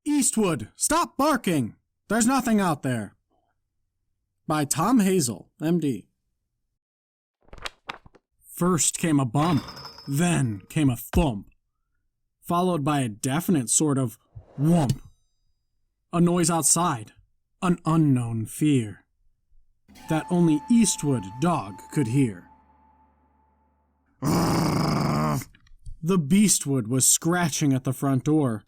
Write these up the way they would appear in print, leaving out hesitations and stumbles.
Eastwood, stop barking! There's nothing out there. By Tom Hazel M.D. First came a bump, then came a thump, followed by a definite sort of whump. A noise outside, an unknown fear, that only Eastwood dog could hear. The Beastwood was scratching at the front door,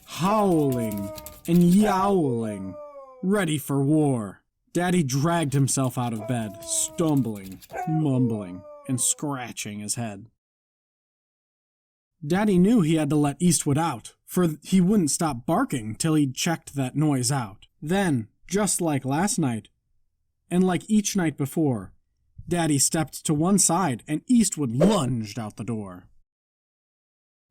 howling and yowling, ready for war. Daddy dragged himself out of bed, stumbling, mumbling, and scratching his head. Daddy knew he had to let Eastwood out, for he wouldn't stop barking till he'd checked that noise out. Then, just like last night, and like each night before, Daddy stepped to one side and Eastwood lunged out the door.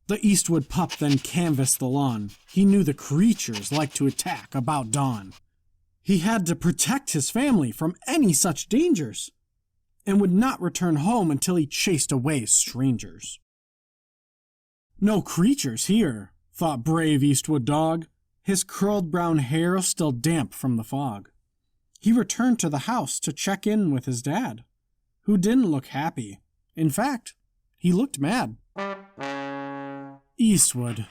The Eastwood pup then canvassed the lawn. He knew the creatures liked to attack about dawn. He had to protect his family from any such dangers, and would not return home until he chased away strangers. No creatures here, thought brave Eastwood dog, his curled brown hair still damp from the fog. He returned to the house to check in with his dad, who didn't look happy. In fact, he looked mad. Eastwood,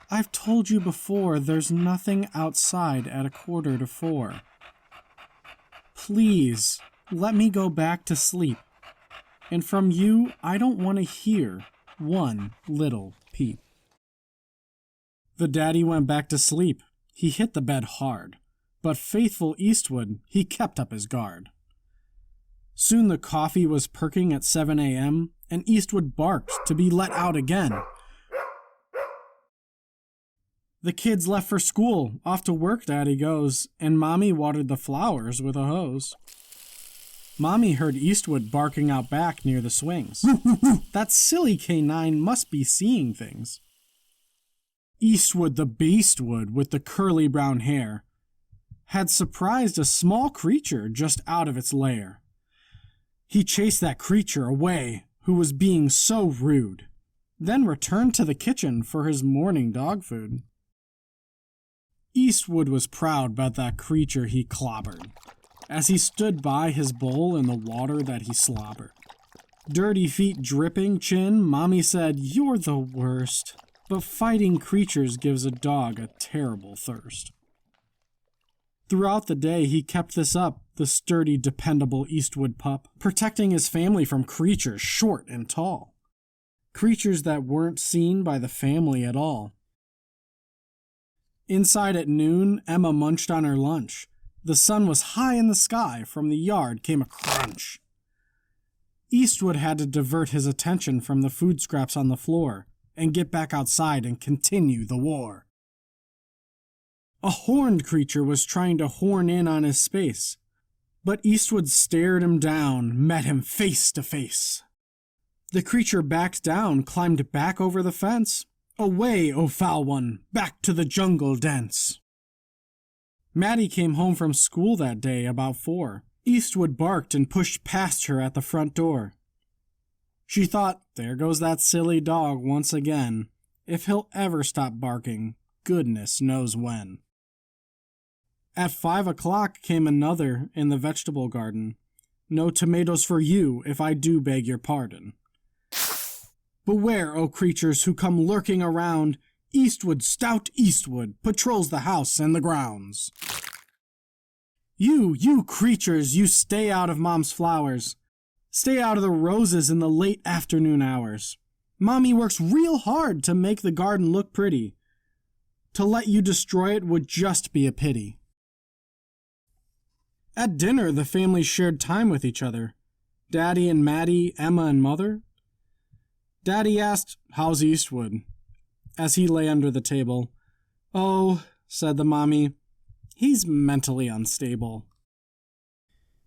I've told you before there's nothing outside at 3:45. Please, let me go back to sleep. And from you, I don't want to hear one little peep. The daddy went back to sleep. He hit the bed hard, but faithful Eastwood, he kept up his guard. Soon the coffee was perking at 7 a.m., and Eastwood barked to be let out again. The kids left for school, off to work Daddy goes, and Mommy watered the flowers with a hose. Mommy heard Eastwood barking out back near the swings. That silly canine must be seeing things. Eastwood the Beastwood with the curly brown hair had surprised a small creature just out of its lair. He chased that creature away who was being so rude, then returned to the kitchen for his morning dog food. Eastwood was proud about that creature he clobbered, as he stood by his bowl in the water that he slobbered. Dirty feet dripping chin, Mommy said, "You're the worst." But fighting creatures gives a dog a terrible thirst. Throughout the day he kept this up, the sturdy, dependable Eastwood pup, protecting his family from creatures short and tall. Creatures that weren't seen by the family at all. Inside at noon, Emma munched on her lunch. The sun was high in the sky. From the yard came a crunch. Eastwood had to divert his attention from the food scraps on the floor and get back outside and continue the war. A horned creature was trying to horn in on his space, but Eastwood stared him down, met him face to face. The creature backed down, climbed back over the fence. Away, O foul one, back to the jungle dense. Maddie came home from school that day about 4. Eastwood barked and pushed past her at the front door. She thought, there goes that silly dog once again. If he'll ever stop barking, goodness knows when. At 5 o'clock came another in the vegetable garden. No tomatoes for you, if I do beg your pardon. Beware, O creatures who come lurking around. Eastwood, stout Eastwood, patrols the house and the grounds. You creatures, you stay out of Mom's flowers. Stay out of the roses in the late afternoon hours. Mommy works real hard to make the garden look pretty. To let you destroy it would just be a pity. At dinner, the family shared time with each other. Daddy and Maddie, Emma and Mother. Daddy asked, "How's Eastwood?" as he lay under the table. "Oh," said the mommy, "he's mentally unstable.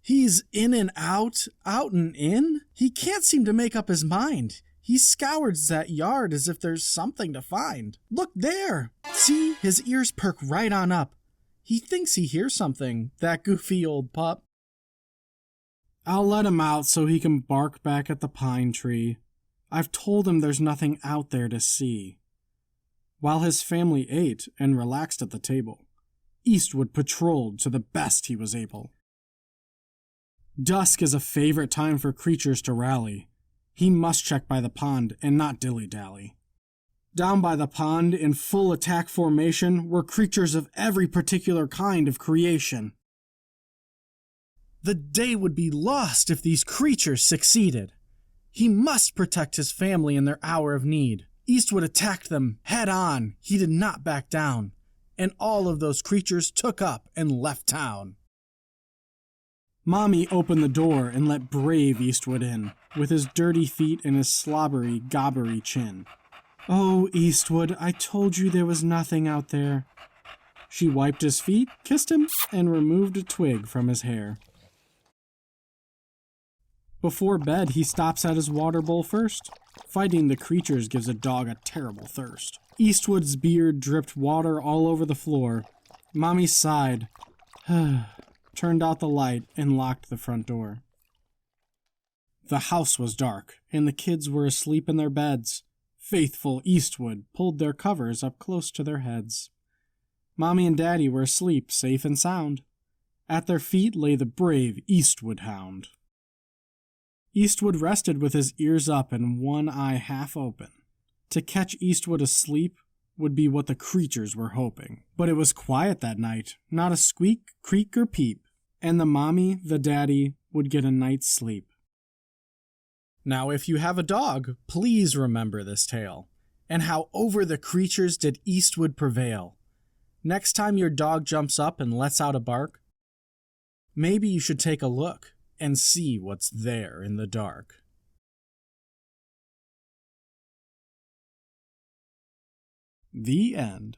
He's in and out and in. He can't seem to make up his mind. He scours that yard as if there's something to find. Look there! See, his ears perk right on up. He thinks he hears something, that goofy old pup. I'll let him out so he can bark back at the pine tree. I've told him there's nothing out there to see." While his family ate and relaxed at the table, Eastwood patrolled to the best he was able. Dusk is a favorite time for creatures to rally. He must check by the pond and not dilly-dally. Down by the pond, in full attack formation, were creatures of every particular kind of creation. The day would be lost if these creatures succeeded. He must protect his family in their hour of need. Eastwood attacked them head on. He did not back down. And all of those creatures took up and left town. Mommy opened the door and let brave Eastwood in, with his dirty feet and his slobbery, gobbery chin. "Oh, Eastwood, I told you there was nothing out there." She wiped his feet, kissed him, and removed a twig from his hair. Before bed, he stops at his water bowl first. Fighting the creatures gives a dog a terrible thirst. Eastwood's beard dripped water all over the floor. Mommy sighed, turned out the light, and locked the front door. The house was dark, and the kids were asleep in their beds. Faithful Eastwood pulled their covers up close to their heads. Mommy and Daddy were asleep, safe and sound. At their feet lay the brave Eastwood hound. Eastwood rested with his ears up and one eye half open. To catch Eastwood asleep would be what the creatures were hoping. But it was quiet that night, not a squeak, creak, or peep, and the mommy, the daddy, would get a night's sleep. Now, if you have a dog, please remember this tale, and how over the creatures did Eastwood prevail. Next time your dog jumps up and lets out a bark, maybe you should take a look and see what's there in the dark. The end.